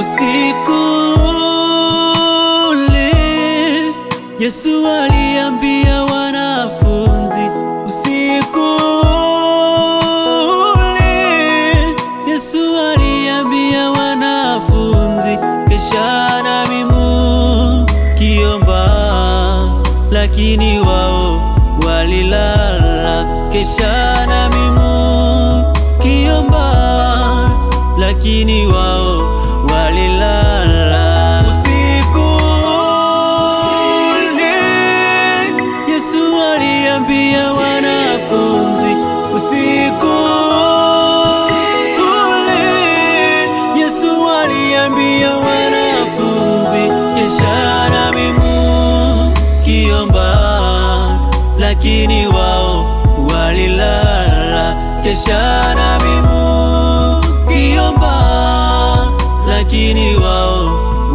Usiku ule Yesu aliambia wanafunzi, usiku ule Yesu aliambia wanafunzi, kesha nami mukiomba, lakini wao walilala. Kesha nami mukiomba, lakini wao walilala. Usiku ule Yesu aliambia wanafunzi, usiku ule Yesu aliambia wanafunzi, kesha nami mukiomba, lakini wao walilala. Kesha nami mukiomba, lakini wao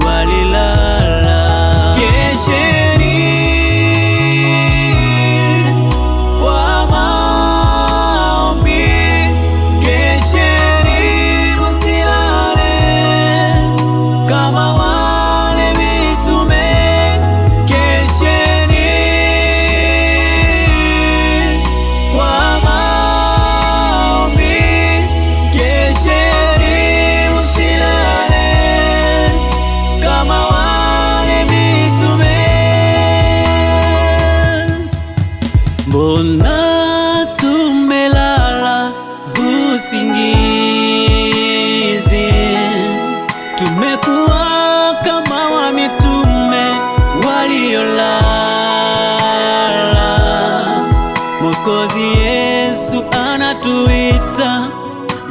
walilala. Kesheni kwa maombi, kesheni msilale, kama wale mitume. Kesheni kwa maombi, kesheni msilale, kama wale mitume. Mbona tumelala usingizi? Tumekuwa kama wa mitume waliolala. Mwokozi Yesu anatuita,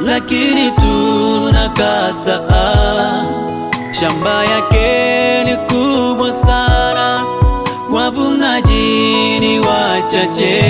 lakini tunakataa. Shamba yake ni kubwa sana, wavunaji ni wachache.